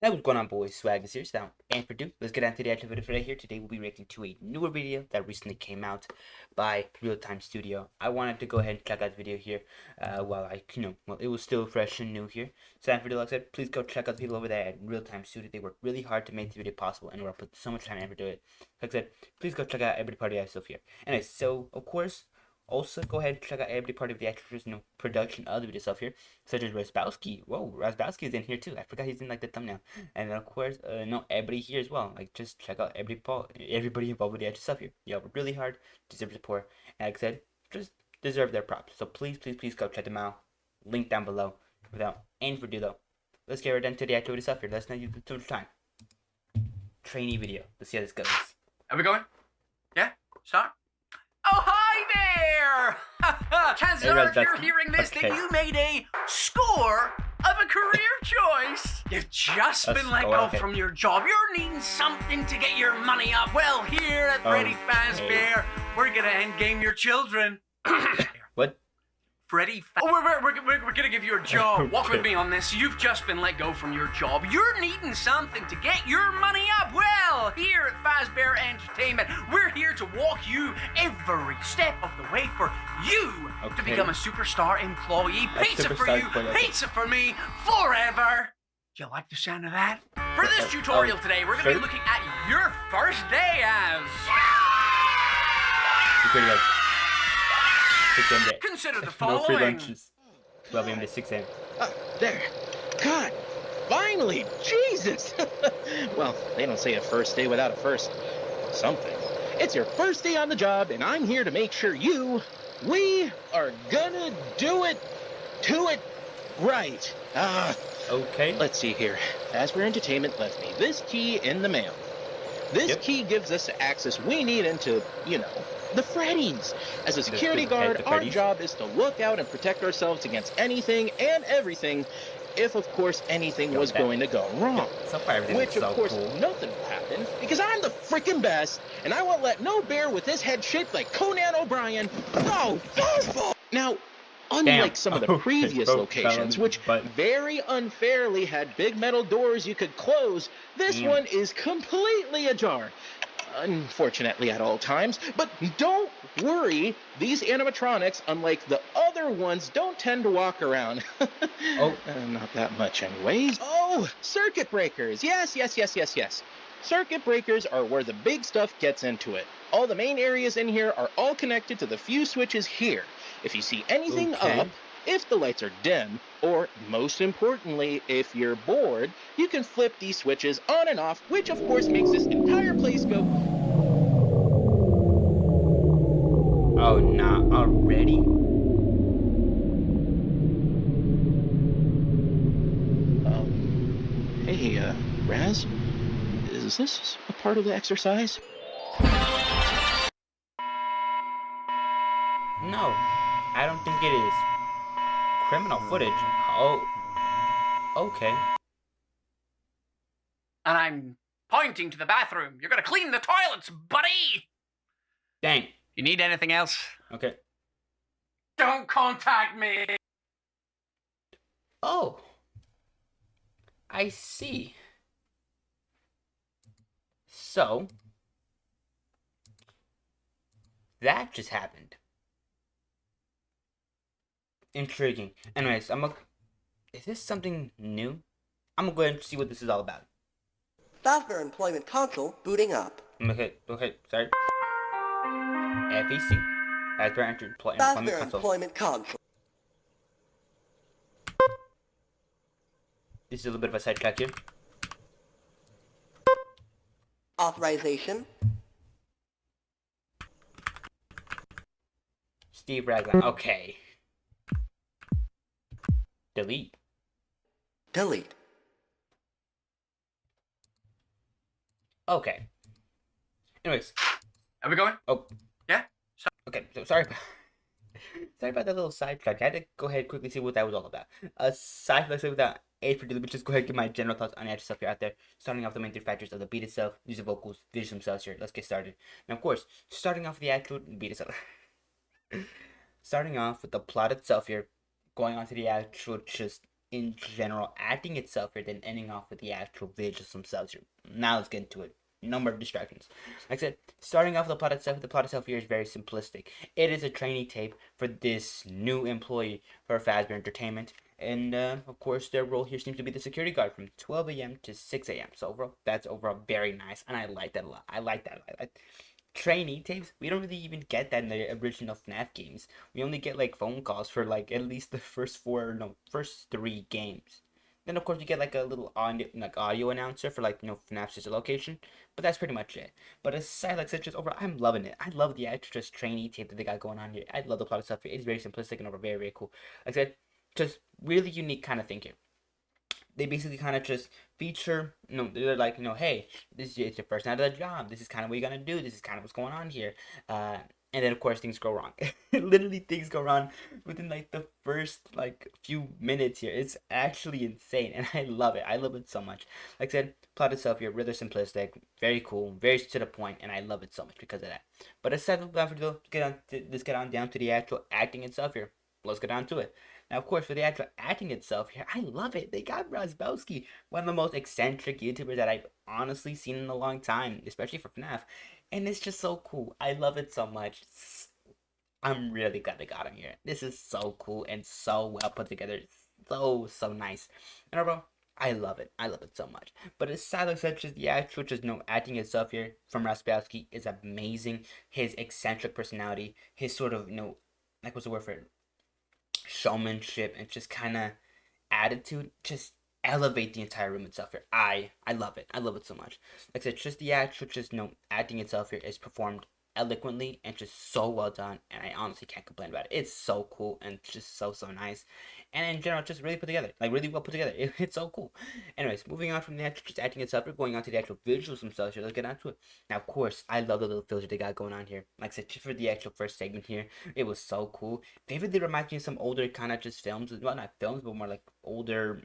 Hey, what's going on, boys? Swaggy here. So, and for let's get on to the actual video for today. Today we'll be reacting to a newer video that recently came out by Real Time Studio. I wanted to go ahead and check out the video here while it was still fresh and new here. So, and for like I said, please go check out the people over there at Real Time Studio. They worked really hard to make the video possible, and we're put so much time and effort into it. Like I said, please go check out every part of stuff here. Anyway, so of course. Also, go ahead and check out every part of the extras, production of the video stuff here, such as Razzbowski. Whoa, Razzbowski is in here too. I forgot he's in like the thumbnail. And then of course, everybody here as well. Like just check out everybody involved with the extra stuff here. Yeah, work really hard, deserve support, and like I said, just deserve their props. So please, please, please go check them out. Link down below. Without any further ado, though, let's get right into the activity stuff here. Let's not use too much time. Trainee video. Let's see how this goes. Are we going? Yeah? Start? Oh, hi there! Chances are, if you're hearing this, that you made a score of a career choice. You've just been let go from your job. You're needing something to get your money up. Well, here at Freddy Fazbear, we're gonna endgame your children. What? Freddy, we're gonna give you a job. Walk with me on this. You've just been let go from your job. You're needing something to get your money up. Well, here at Fazbear Entertainment, we're here to walk you every step of the way for you to become a superstar employee. Pizza for you, pizza for me, forever. Do you like the sound of that? For this tutorial today, we're gonna be looking at your first day as... Consider the following. No free lunches. 12 a.m. to 6 a.m. There. God, finally, Jesus. Well, they don't say a first day without a first something. It's your first day on the job, and I'm here to make sure we are gonna do it right. Okay. Let's see here. Fazbear Entertainment left me this key in the mail. This key gives us the access we need into, the Freddys. As a security guard, our job is to look out and protect ourselves against anything and everything, if of course anything was going to go wrong. Which of course nothing will happen, because I'm the freaking best, and I won't let no bear with his head shaped like Conan O'Brien. Now, unlike some of the previous locations, which very unfairly had big metal doors you could close, this one is completely ajar. Unfortunately at all times, but don't worry, these animatronics, unlike the other ones, don't tend to walk around. Not that much anyways. Oh, circuit breakers. Yes. Circuit breakers are where the big stuff gets into it. All the main areas in here are all connected to the few switches here. If you see anything up, if the lights are dim, or most importantly, if you're bored, you can flip these switches on and off, which of course makes this entire place go... Oh, nah, already? Hey, Raz? Is this a part of the exercise? No, I don't think it is. Criminal footage? Oh, okay. And I'm pointing to the bathroom. You're gonna clean the toilets, buddy! Dang. You need anything else? Okay. Don't contact me! Oh. I see. So, that just happened. Intriguing. Anyways, is this something new? I'm gonna go ahead and see what this is all about. Fazbear Employment Console booting up. Okay, sorry. FEC. Fazbear Employment Console. This is a little bit of a sidetrack here. Authorization. Steve Raglan. Okay. Delete. Okay. Anyways. Are we going? Oh. Yeah? Okay, so sorry about that little sidetrack. I had to go ahead and quickly see what that was all about. Aside from without aid for delivery, just go ahead and get my general thoughts on the actual stuff here out there. Starting off the main three factors of the beat itself, music vocals, visuals themselves here. Let's get started. Now, of course, starting off with the actual beat itself. Starting off with the plot itself here, going on to the actual just in general acting itself here, then ending off with the actual visuals themselves here. Now let's get into it. Number of distractions. Like I said, starting off with the plot itself here is very simplistic. It is a trainee tape for this new employee for Fazbear Entertainment. And of course, their role here seems to be the security guard from 12 a.m. to 6 a.m. So overall, that's overall very nice, and I like that a lot. I like that. Trainee tapes, we don't really even get that in the original FNAF games. We only get like phone calls for like at least the first 3 games. Then of course you get like a little audio announcer for like FNAF's sister location, but that's pretty much it. But aside like such as overall, I'm loving it. I love the actual just trainee tape that they got going on here. I love the plot itself here. It's very simplistic and very very cool. Like I said, just really unique kind of thing here. They basically kind of just feature, they're like, hey, this is your first night of the job. This is kind of what you're gonna do. This is kind of what's going on here. And then of course things go wrong. Literally things go wrong within like the first like few minutes here. It's actually insane, and I love it. I love it so much. Like I said, plot itself here rather simplistic, very cool, very to the point, and I love it so much because of that. But aside from that, let's get on down to the actual acting itself here. Let's get on to it. Now, of course, for the actual acting itself here, I love it. They got Razzbowski, one of the most eccentric YouTubers that I've honestly seen in a long time, especially for FNAF. And it's just so cool. I love it so much. I'm really glad they got him here. This is so cool and so well put together. So nice. And overall, I love it. I love it so much. But aside from such as the actual acting itself here from Razzbowski is amazing. His eccentric personality, his sort of, like what's the word for it? Showmanship and just kind of attitude just elevate the entire room itself here. I love it. I love it so much. Like I said, just the actual acting itself here is performed eloquently and just so well done, and I honestly can't complain about it. It's so cool and just so nice, and in general just really put together, like really well put together. It's so cool. Anyways, moving on from the actual just acting itself, we're going on to the actual visuals themselves here. Let's get on to it. Now of course I love the little filter they got going on here. Like I said, just for the actual first segment here, it was so cool. They really remind me of some older kind of just films, well not films but more like older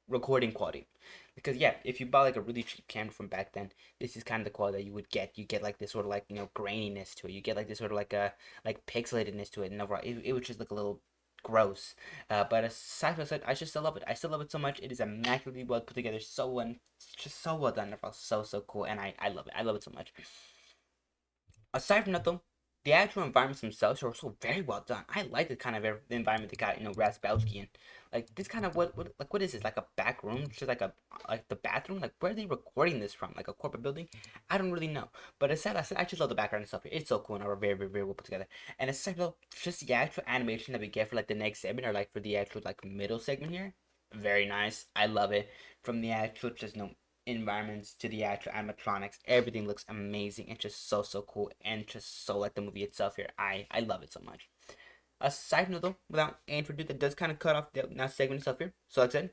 recording quality. Because yeah, if you buy like a really cheap camera from back then, this is kind of the quality that you would get. You get like this sort of like graininess to it. You get like this sort of like pixelatedness to it, and overall it would just look a little gross. But aside from that, I just still love it. I still love it so much. It is immaculately well put together, just so well done. Overall, so cool, and I love it. I love it so much. Aside from that though, the actual environments themselves are also very well done. I like the kind of environment they got, Razzbowski in. Like this kind of what is this? Like a back room, just like the bathroom. Like where are they recording this from? Like a corporate building? I don't really know. But aside, I just love the background and stuff here. It's so cool and are very well put together. And aside though, just the actual animation that we get for like the next segment or like for the actual like middle segment here, very nice. I love it. From the actual environments to the actual animatronics, everything looks amazing and just so cool and just so like the movie itself here. I love it so much. Aside from though, without any further ado, that does kind of cut off the now segment itself here. So like I said,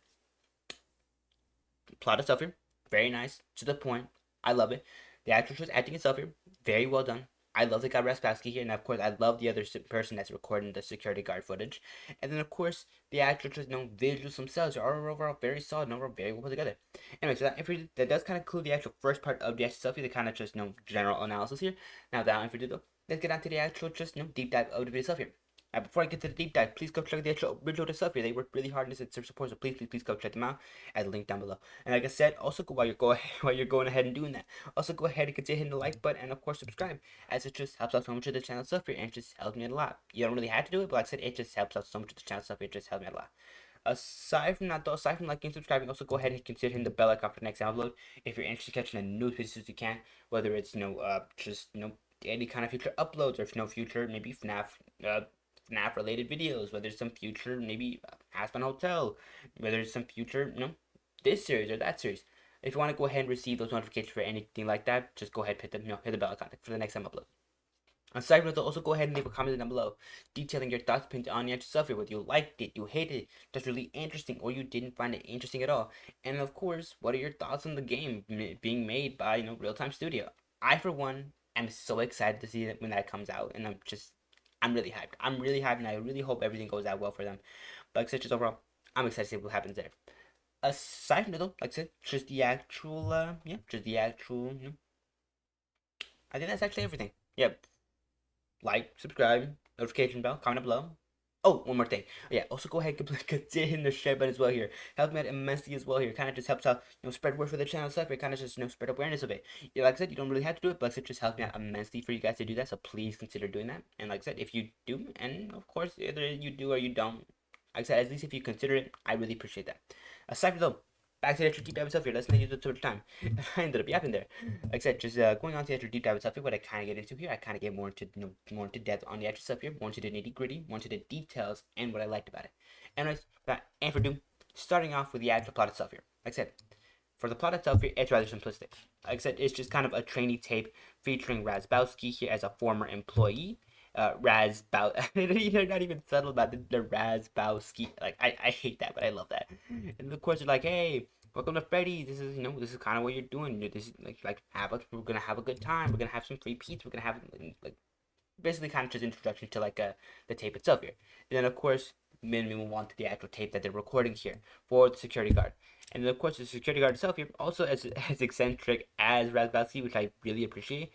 plot itself here, very nice, to the point. I love it. The actress was acting itself here, very well done. I love the guy Razzbowski here, and of course I love the other person that's recording the security guard footage. And then of course the actors visuals themselves are overall very solid and overall very well put together. Anyway, so that does kind of conclude the actual first part of the actual selfie, the kind of just general analysis here. Now without any further ado, let's get on to the actual just deep dive of the video itself here. Now, before I get to the deep dive, please go check the actual original stuff here. They work really hard in this support, so please go check them out at the link down below. And like I said, also while you're going ahead and doing that, also go ahead and consider hitting the like button and of course subscribe, as it just helps out so much of the channel stuff here and just helps me out a lot. You don't really have to do it, but like I said, it just helps out so much of the channel stuff here. It just helps me out a lot. Aside from that though, aside from liking and subscribing, also go ahead and consider hitting the bell icon for the next upload if you're interested in catching the new videos as you can, whether it's any kind of future uploads or future maybe FNAF related videos, whether it's some future maybe Aspen Hotel, whether it's some future this series or that series. If you want to go ahead and receive those notifications for anything like that, just go ahead and hit the bell icon for the next time upload. Aside from that, also go ahead and leave a comment down below detailing your thoughts on the actual stuff here, whether you liked it, you hated it, that's really interesting, or you didn't find it interesting at all. And of course, what are your thoughts on the game being made by Real Time Studio? I for one am so excited to see it when that comes out, and I'm really hyped. I'm really hyped, and I really hope everything goes out well for them. But like I said, just overall, I'm excited to see what happens there. Aside from that, though, like I said, just the actual, I think that's actually everything. Yep. Like, subscribe, notification bell, comment below. Oh, one more thing. Yeah, also go ahead and consider hitting the share button as well here. Helps me out immensely as well here. Kind of just helps out, spread word for the channel stuff. It kind of just, spread awareness of it. Yeah, like I said, you don't really have to do it, but it just helps me out immensely for you guys to do that. So please consider doing that. And like I said, if you do, and of course, either you do or you don't, like I said, at least if you consider it, I really appreciate that. Aside from though, back to the extra deep dive itself here. Let's not use it too much time. I ended up yapping there. Like I said, just going on to the extra deep dive itself here. What I kind of get into here, I kind of get more into more into depth on the extra stuff here, more into the nitty gritty, more into the details, and what I liked about it. Anyways, and for doom, starting off with the actual plot itself here. Like I said, for the plot itself here, it's rather simplistic. Like I said, it's just kind of a trainee tape featuring Razzbowski here as a former employee. They're not even subtle about the razzbowski. Like I hate that, but I love that. And of course they're like, hey, welcome to Freddy. This is this is kind of what you're doing. This is we're gonna have a good time. We're gonna have some free pizza. We're gonna have like basically kind of just introduction to like the tape itself here. And then of course we move on to the actual tape that they're recording here for the security guard. And then of course the security guard itself here also as eccentric as Razzbowski, which I really appreciate.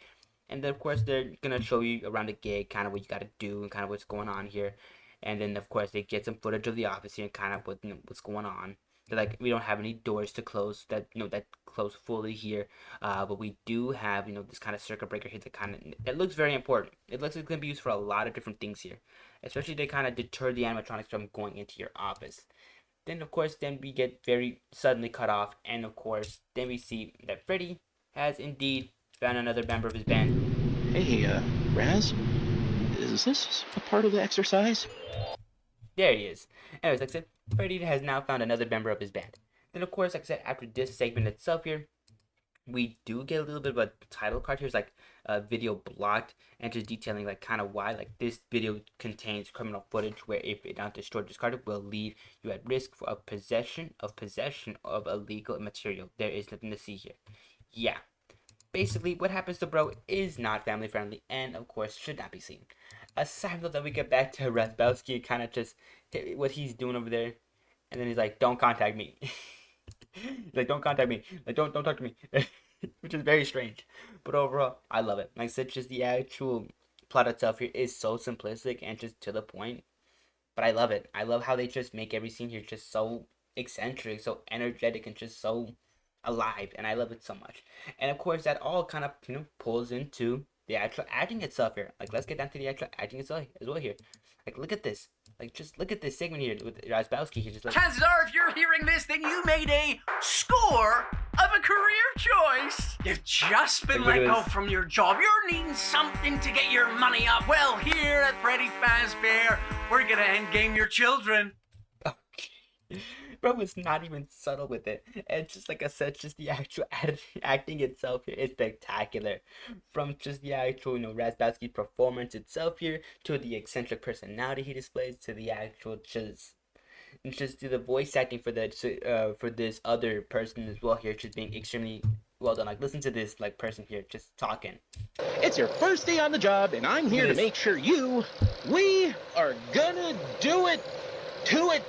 And then, of course, they're going to show you around the gig kind of what you got to do and kind of what's going on here. And then, of course, they get some footage of the office here and kind of what, what's going on. They're like, we don't have any doors to close that, that close fully here. But we do have, this kind of circuit breaker here that kind of, it looks very important. It looks like it's going to be used for a lot of different things here. Especially they kind of deter the animatronics from going into your office. Then, of course, then we get very suddenly cut off. And, of course, then we see that Freddy has indeed found another member of his band. Hey, Raz? Is this a part of the exercise? There he is. Anyways, like I said, Freddy has now found another member of his band. Then, of course, like I said, after this segment itself here, we do get a little bit of a title card here. It's like a video blocked and just detailing like kind of why. Like this video contains criminal footage where if it not destroyed, discarded, will leave you at risk for possession of illegal material. There is nothing to see here. Yeah. Basically, what happens to bro is not family friendly and, of course, should not be seen. Aside from that, we get back to Razzbowski and kind of just what he's doing over there. And then he's like, don't contact me. He's like, don't contact me. Like, don't talk to me. Which is very strange. But overall, I love it. Like I said, just the actual plot itself here is so simplistic and just to the point. But I love it. I love how they just make every scene here just so eccentric, so energetic, and just so alive, and I love it so much. And of course that all kind of pulls into the actual acting itself here. Like let's get down to the actual acting itself as well here. Like look at this. Like just look at this segment here with Razzbowski here. Just like chances are if you're hearing this, then you made a score of a career choice. You've just been let go from your job. You're needing something to get your money up. Well, here at Freddy Fazbear, we're gonna endgame your children. Bro, it's not even subtle with it. It's just like I said, just the actual acting itself here is spectacular. From just the actual, Razzbowski's performance itself here, to the eccentric personality he displays, to the actual just to the voice acting for this other person as well here, just being extremely well done. Like listen to this person here just talking. It's your first day on the job, and I'm here to make sure we are gonna do it to it.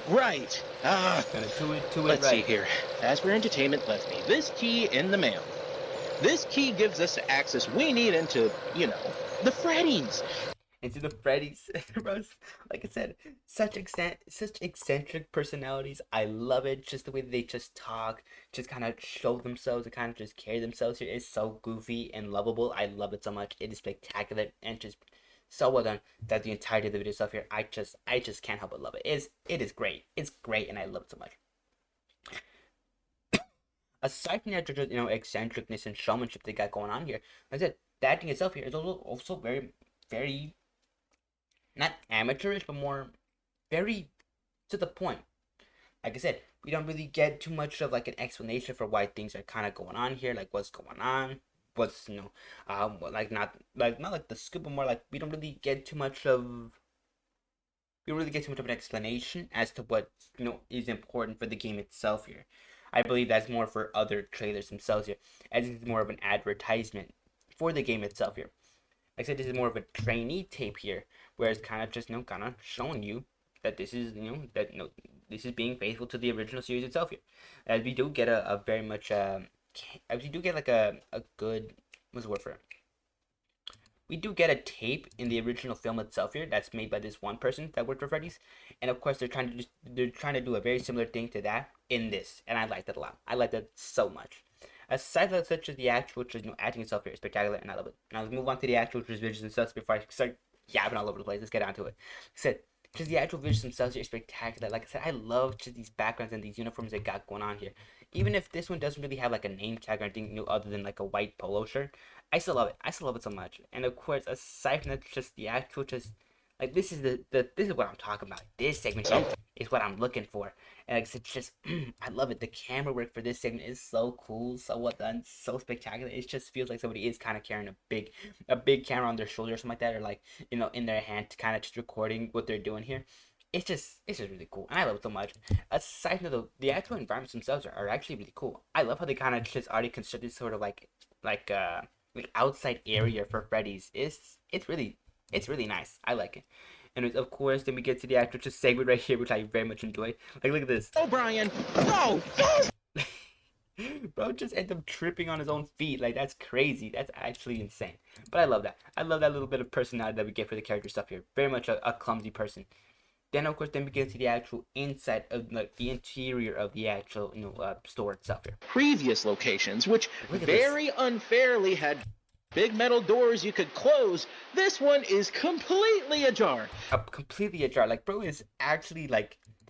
Right. Let's see here. Fazbear Entertainment left me this key in the mail. This key gives us access we need into, the Freddys. Into the Freddys. Like I said, such eccentric personalities. I love it. Just the way they just talk, just kind of show themselves and kind of just carry themselves here is so goofy and lovable. I love it so much. It is spectacular and just so well done that the entirety of the video stuff here, I just can't help but love it. It is great. It's great and I love it so much. Aside from the actual, eccentricness and showmanship they got going on here, like I said, the acting itself here is also very, very, not amateurish, but more very to the point. Like I said, we don't really get too much of like an explanation for why things are kind of going on here, like what's going on. What's not like the scoop, but more like we don't really get too much of an explanation as to what is important for the game itself here. I believe that's more for other trailers themselves here, as it's more of an advertisement for the game itself here. Like I said, this is more of a trainee tape here, where it's kind of just kind of showing you that this is this is being faithful to the original series itself here, as we do get a very much we do get like a good, what's the word for it? we do get a tape in the original film itself here that's made by this one person that worked for Freddy's, and of course they're trying to do a very similar thing to that in this, and I like that a lot. I like that so much. Aside from such as the actual, which is acting itself here is spectacular, and I love it. Now let's move on to the actual visuals and stuff before I start yapping all over the place. Let's get down to it. Like I said, just the actual visuals themselves are spectacular. Like I said, I love just these backgrounds and these uniforms they got going on here. Even if this one doesn't really have like a name tag or anything new other than like a white polo shirt, I still love it. I still love it so much. And of course, aside from that, just the actual, just like this is this is what I'm talking about. This segment here is what I'm looking for. And like I said, just I love it. The camera work for this segment is so cool, so well done, so spectacular. It just feels like somebody is kind of carrying a big camera on their shoulder or something like that, or like in their hand, kind of just recording what they're doing here. It's just really cool, and I love it so much. Aside from the actual environments themselves are actually really cool. I love how they kind of just already constructed sort of like outside area for Freddy's. It's really nice. I like it. And of course, then we get to the actual just segment right here, which I very much enjoy. Like, look at this. Oh, Brian! No! Bro just ends up tripping on his own feet. Like, that's crazy. That's actually insane. But I love that. I love that little bit of personality that we get for the character stuff here. Very much a clumsy person. Then, of course, then we get to the actual inside of the interior of the actual, store itself here. Previous locations, which very unfairly had big metal doors you could close, this one is completely ajar. Completely ajar. Like, bro is actually,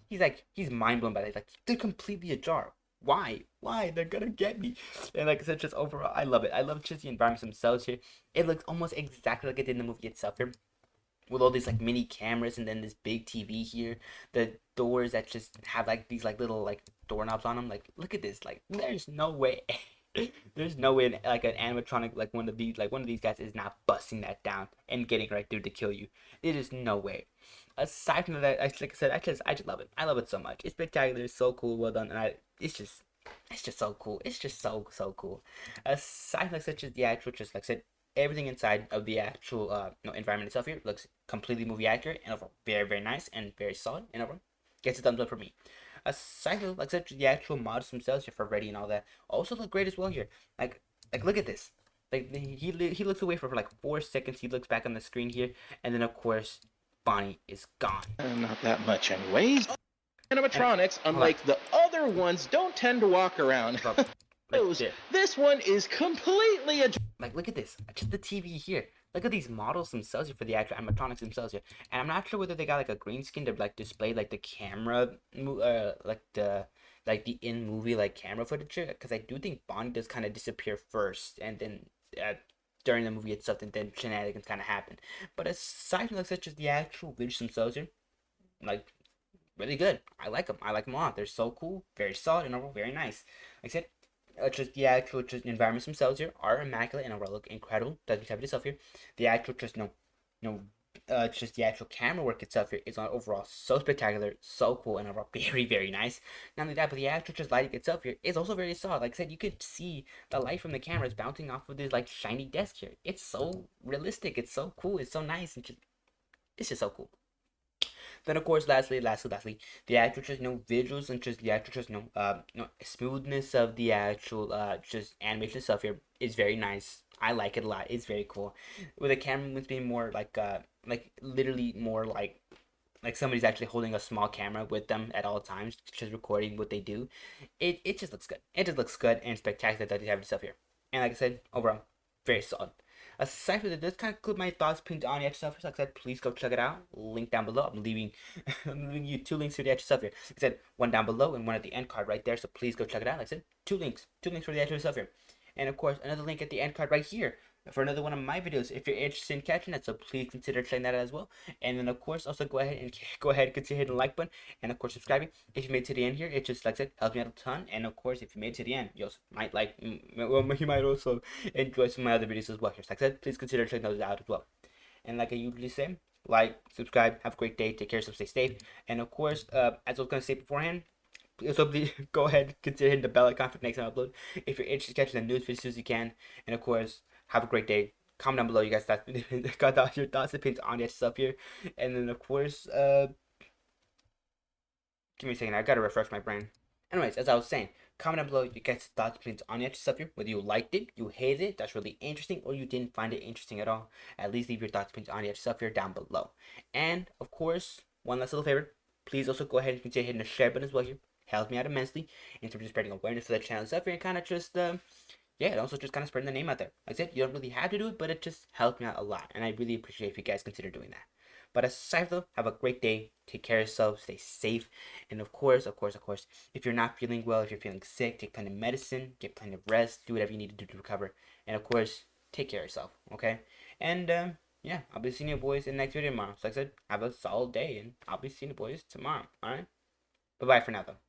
he's mind blown by it. Like, they're completely ajar. Why? They're gonna get me. And like I said, just overall, I love it. I love just the environments themselves here. It looks almost exactly like it did in the movie itself here, with all these like mini cameras and then this big TV here. The doors that just have like these like little like doorknobs on them. Like, look at this. Like, there's no way. There's no way like an animatronic like one of these guys is not busting that down and getting right through to kill you. There is no way. Aside from that, like I said, I just love it. I love it so much. It's spectacular. It's so cool. Well done. And it's just so cool. It's just so cool. Aside from such as the actual, just like I said, everything inside of the actual environment itself here looks completely movie accurate and overall very nice and very solid, and overall gets a thumbs up for me. Aside from like such the actual mods themselves here for Freddy and all that also look great as well here. Like look at this. Like he looks away for like 4 seconds. He looks back on the screen here, and then of course Bonnie is gone. Not that much, anyways. Animatronics, unlike the other ones, don't tend to walk around. This one is completely like, look at this. Just the TV here. Look at these models themselves here for the actual animatronics themselves here. And I'm not sure whether they got like a green screen to like display like the camera, like the in-movie like camera footage here. Because I do think Bonnie does kind of disappear first, and then during the movie itself, and then shenanigans kind of happen. But aside from like such as the actual visuals themselves here, like really good. I like them. I like them a lot. They're so cool, very solid, and overall very nice. Like I said, just the actual environments themselves here are immaculate and overall look incredible. Doesn't type itself here. The actual just the actual camera work itself here is overall so spectacular, so cool, and overall very nice. Not only that, but the actual just lighting itself here is also very solid. Like I said, you could see the light from the cameras bouncing off of this like shiny desk here. It's so realistic. It's so cool. It's so nice, and it's just so cool. Then of course, lastly, the actual just visuals and just the actual just smoothness of the actual just animation stuff here is very nice. I like it a lot. It's very cool. With the camera movements being more like literally more like somebody's actually holding a small camera with them at all times, just recording what they do. It just looks good. It just looks good and spectacular that they have stuff here. And like I said, overall, very solid. Aside from that, this kind of conclude my thoughts, opinions on the extra stuff. Like I said, please go check it out. Link down below. I'm leaving you 2 links to the extra stuff here. Like I said, one down below and one at the end card right there. So please go check it out. Like I said, 2 links for the extra stuff here. And of course, another link at the end card right here for another one of my videos if you're interested in catching that. So please consider checking that out as well. And then of course, also go ahead and consider hitting the like button, and of course subscribing if you made it to the end here. It just, like I said, helps me out a ton. And of course, if you made it to the end, you also might you might also enjoy some of my other videos as well here. So like I said, please consider checking those out as well. And like I usually say, like, subscribe, have a great day, take care of yourself, stay safe. And of course, as I was gonna say beforehand, so please go ahead, consider hitting the bell icon for the next time I upload if you're interested in catching the news as soon as you can. And of course, have a great day. Comment down below, you guys got your thoughts and opinions on that stuff here. And then of course, give me a second, I gotta refresh my brain. Anyways, as I was saying, Comment down below your guys' thoughts, opinions on the extra stuff here. Whether you liked it, you hated it, that's really interesting, or you didn't find it interesting at all. At least leave your thoughts, opinions on the extra stuff here down below. And of course, one last little favor. Please also go ahead and consider hitting the share button as well here. Helps me out immensely in terms of spreading awareness for the channel and stuff here, and kind of just yeah, and also just kind of spreading the name out there. Like I said, you don't really have to do it, but it just helped me out a lot, and I really appreciate if you guys consider doing that. But aside from that, have a great day. Take care of yourself. Stay safe. And of course, if you're not feeling well, if you're feeling sick, take plenty of medicine, get plenty of rest, do whatever you need to do to recover. And of course, take care of yourself, okay? And yeah, I'll be seeing you boys in the next video tomorrow. So like I said, have a solid day, and I'll be seeing you boys tomorrow, alright? Bye-bye for now, though.